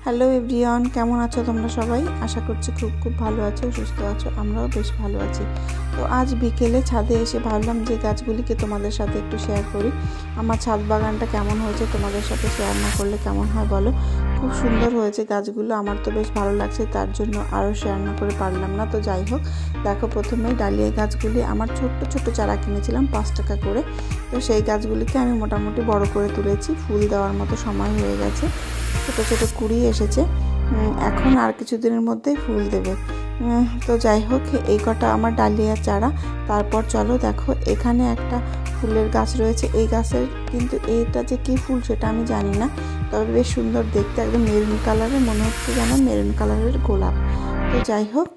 Hello everyone, কেমন আছো তোমরা সবাই? আশা করছি খুব ভালো আছো, সুস্থ আছো। আমরাও বেশ ভালো আছি। তো আজ বিকেলে ছাদে এসে ভাবলাম যে গাছগুলিকে তোমাদের সাথে একটু শেয়ার করি। আমার ছাদ বাগানটা কেমন হয়েছে তোমাদের সাথে শেয়ার না করলে কেমন হয় বলো? খুব সুন্দর হয়েছে গাছগুলো, আমার তো বেশ ভালো লাগছে, তার জন্য আরও শেয়ার না করে পারলাম না। তো যাই হোক, দেখো প্রথমেই ডালিয়া গাছগুলি আমার ছোট্ট চারা কিনেছিলাম 5 টাকা করে। তো সেই গাছগুলিকে আমি মোটামুটি বড় করে তুলেছি, ফুল দেওয়ার মতো সময় হয়ে গেছে, ছোট কুড়ি এসেছে। এখন আর কিছুদিনের মধ্যেই ফুল দেবে। তো যাই হোক, এই কটা আমার ডালিয়া চারা। তারপর চলো দেখো, এখানে একটা ফুলের গাছ রয়েছে। এই গাছের কিন্তু এইটা যে কী ফুল সেটা আমি জানি না, তবে বেশ সুন্দর দেখতে, একদম মেরুন কালারের, মনে হচ্ছে যেন মেরুন কালারের গোলাপ। তো যাই হোক,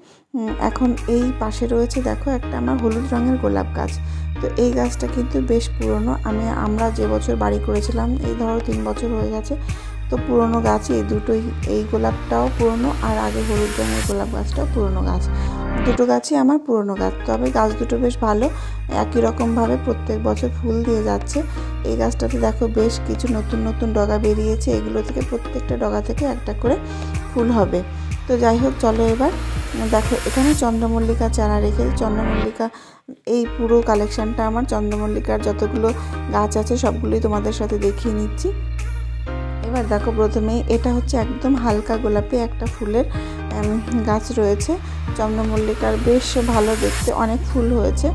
এখন এই পাশে রয়েছে দেখো একটা আমার হলুদ রঙের গোলাপ গাছ। তো এই গাছটা কিন্তু বেশ পুরনো, আমরা যে বছর বাড়ি করেছিলাম, এই ধরো 3 বছর হয়ে গেছে। তো পুরনো গাছ এই দুটোই, এই গোলাপটাও পুরনো আর আগে হলুদ রঙের গোলাপ গাছটাও পুরনো গাছ। দুটো গাছই আমার পুরনো গাছ, তবে গাছ দুটো বেশ ভালো, একই রকমভাবে প্রত্যেক বছর ফুল দিয়ে যাচ্ছে। এই গাছটাতে দেখো বেশ কিছু নতুন ডগা বেরিয়েছে, এগুলো থেকে প্রত্যেকটা ডগা থেকে একটা করে ফুল হবে। তো যাই হোক, চলো এবার দেখো, এখানে চন্দ্রমল্লিকা চারা রেখে, চন্দ্রমল্লিকা এই পুরো কালেকশানটা আমার চন্দ্রমল্লিকার যতগুলো গাছ আছে সবগুলোই তোমাদের সাথে দেখিয়ে নিচ্ছি। এবার দেখো, প্রথমেই এটা হচ্ছে একদম হালকা গোলাপি একটা ফুলের গাছ রয়েছে চন্দ্রমল্লিকার, বেশ ভালো দেখতে, অনেক ফুল হয়েছে।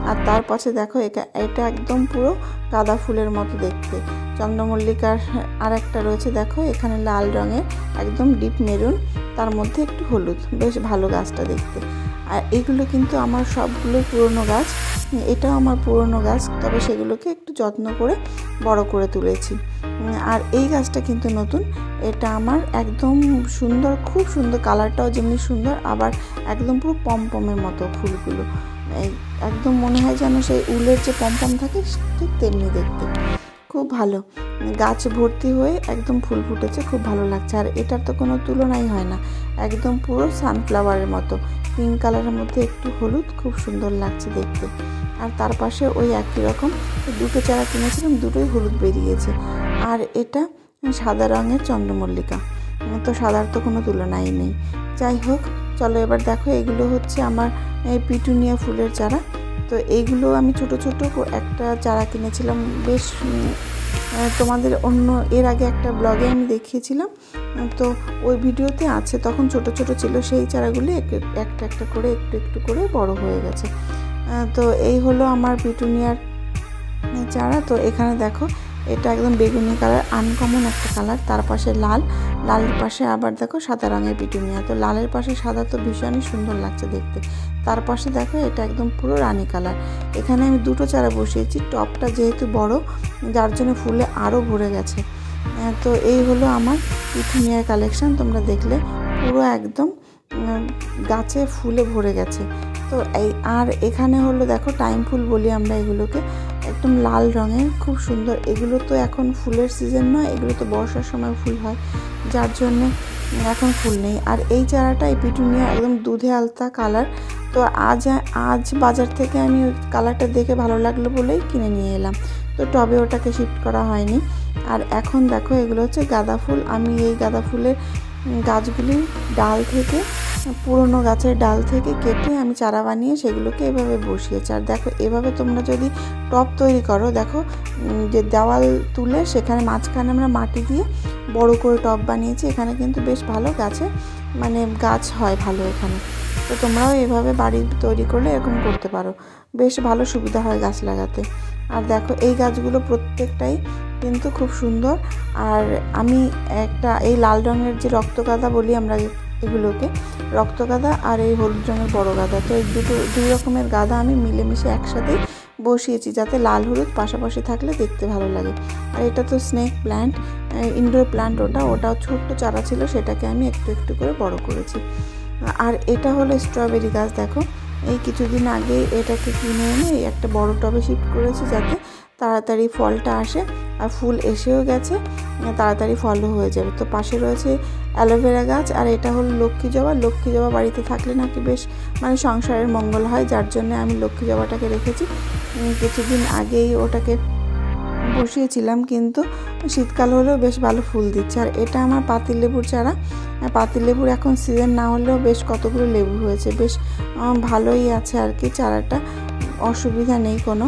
আর তার পাশে দেখো এটা একদম পুরো গাঁদা ফুলের মতো দেখতে চন্দ্রমল্লিকার। আর একটা রয়েছে দেখো, এখানে লাল রঙের, একদম ডিপ মেরুন, তার মধ্যে একটু হলুদ, বেশ ভালো গাছটা দেখতে। আর এইগুলো কিন্তু আমার সবগুলো পুরনো গাছ, এটাও আমার পুরনো গাছ, তবে সেগুলোকে একটু যত্ন করে বড় করে তুলেছি। আর এই গাছটা কিন্তু নতুন, এটা আমার একদম সুন্দর, খুব সুন্দর, কালারটাও যেমনি সুন্দর, আবার একদম পুরো পমপমের মতো ফুলগুলো, একদম মনে হয় যেন সেই উলের যে পমপম থাকে ঠিক তেমনি দেখতে, খুব ভালো। গাছ ভর্তি হয়ে একদম ফুল ফুটেছে, খুব ভালো লাগছে। আর এটার তো কোনো তুলনাই হয় না, একদম পুরো সানফ্লাওয়ারের মতো, পিঙ্ক কালারের মধ্যে একটু হলুদ, খুব সুন্দর লাগছে দেখতে। আর তার পাশে ওই একই রকম দুটো চারা কিনেছিলাম, দুটোই হলুদ বেরিয়েছে। আর এটা সাদা রঙের চন্দ্রমল্লিকা, তো সাদার তো কোনো তুলনাই নেই। যাই হোক, চলো এবার দেখো, এগুলো হচ্ছে আমার এই পিটুনিয়া ফুলের চারা। তো এইগুলো আমি ছোট একটা চারা কিনেছিলাম, বেশ তোমাদের অন্য এর আগে একটা ব্লগে আমি দেখিয়েছিলাম, তো ওই ভিডিওতে আছে, তখন ছোট ছিল সেই চারাগুলি একটা করে একটু করে বড় হয়ে গেছে। তো এই হলো আমার পিটুনিয়ার চারা। তো এখানে দেখো, এটা একদম বেগুনি কালার, আনকমন একটা কালার, তার পাশে লালের পাশে আবার দেখো সাদা রঙের পিটুনিয়া। তো লালের পাশে সাদা তো ভীষণই সুন্দর লাগছে দেখতে। তার পাশে দেখো, এটা একদম পুরো রানী কালার। এখানে আমি দুটো চারা বসিয়েছি, টপটা যেহেতু বড়, যার জন্য ফুলে আরও ভরে গেছে। তো এই হলো আমার পিটুনিয়ার কালেকশন, তোমরা দেখলে পুরো একদম গাছে ফুলে ভরে গেছে। তো আর এখানে হলো দেখো, টাইম ফুল বলি আমরা এগুলোকে, একদম লাল রঙের, খুব সুন্দর। এগুলো তো এখন ফুলের সিজন নয়, এগুলো তো বর্ষার সময় ফুল হয়, যার জন্য এখন ফুল নেই। আর এই চারাটা, এই পিটুনিয়া, একদম দুধে আলতা কালার। তো আজ বাজার থেকে আমি ওই কালারটা দেখে ভালো লাগলো বলেই কিনে নিয়ে এলাম, তো টবে ওটাকে শিফট করা হয়নি। আর এখন দেখো, এগুলো হচ্ছে গাঁদা ফুল। আমি এই গাঁদা ফুলের গাছগুলি ডাল থেকে, পুরনো গাছের ডাল থেকে কেটে আমি চারা বানিয়ে সেগুলোকে এভাবে বসিয়েছি। আর দেখো, এভাবে তোমরা যদি টব তৈরি করো, দেখো যে দেওয়াল তুলে সেখানে মাঝখানে আমরা মাটি দিয়ে বড় করে টব বানিয়েছি, এখানে কিন্তু বেশ ভালো গাছ হয় ভালো এখানে। তো তোমরাও এভাবে বাড়ি তৈরি করলে এরকম করতে পারো, বেশ ভালো সুবিধা হয় গাছ লাগাতে। আর দেখো, এই গাছগুলো প্রত্যেকটাই কিন্তু খুব সুন্দর। আর আমি এই লাল রঙের যে রক্তগাঁদা বলি আমরা এগুলোকে, রক্তগাঁদা, আর এই হলুদ রঙের বড় গাঁদা, তো এই দুই রকমের গাঁদা আমি মিলেমিশে একসাথেই বসিয়েছি, যাতে লাল হলুদ পাশাপাশি থাকলে দেখতে ভালো লাগে। আর এটা তো স্নেক প্ল্যান্ট, ইনডোর প্ল্যান্ট, ওটাও ছোট্ট চারা ছিল, সেটাকে আমি একটু করে বড় করেছি। আর এটা হলো স্ট্রবেরি গাছ। দেখো, এই কিছুদিন আগে এটাকে কিনে এনে একটা বড় টবে শিফট করেছি, যাতে তাড়াতাড়ি ফলটা আসে। আর ফুল এসেও গেছে, তাড়াতাড়ি ফলও হয়ে যাবে। তো পাশে রয়েছে অ্যালোভেরা গাছ। আর এটা হলো লক্ষ্মী জবা বাড়িতে থাকলে নাকি বেশ সংসারের মঙ্গল হয়, যার জন্য আমি লক্ষ্মী জবাটাকে রেখেছি। কিছুদিন আগেই ওটাকে বসিয়েছিলাম, কিন্তু শীতকাল হলেও বেশ ভালো ফুল দিচ্ছে। আর এটা আমার পাতিলেবুর চারা। পাতিলেবুর এখন সিজন না হলেও বেশ কতগুলো লেবু হয়েছে, বেশ ভালোই আছে আর কি। চারাটা অসুবিধা নেই কোনো।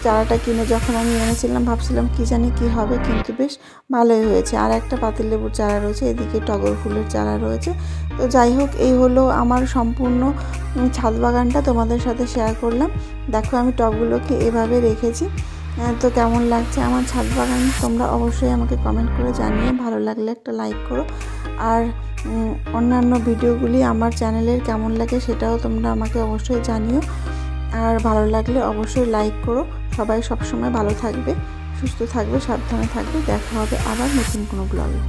চারাটা কিনে যখন আমি এনেছিলাম ভাবছিলাম কি জানি কি হবে, কিন্তু বেশ ভালোই হয়েছে। আর একটা পাতিলেবুর চারা রয়েছে, এদিকে টগর ফুলের চারা রয়েছে। তো যাই হোক, এই হলো আমার সম্পূর্ণ ছাদ বাগানটা তোমাদের সাথে শেয়ার করলাম। দেখো আমি টবগুলোকে এভাবে রেখেছি। তো কেমন লাগছে আমার ছাদ বাগান তোমরা অবশ্যই আমাকে কমেন্ট করে জানিও। ভালো লাগলে একটা লাইক করো। আর অন্যান্য ভিডিওগুলি আমার চ্যানেলের কেমন লাগে সেটাও তোমরা আমাকে অবশ্যই জানিও। আর ভালো লাগলে অবশ্যই লাইক করো। সবাই সবসময় ভালো থাকবে, সুস্থ থাকবে, সাবধানে থাকবে। দেখা হবে আবার নতুন কোনো ব্লগে।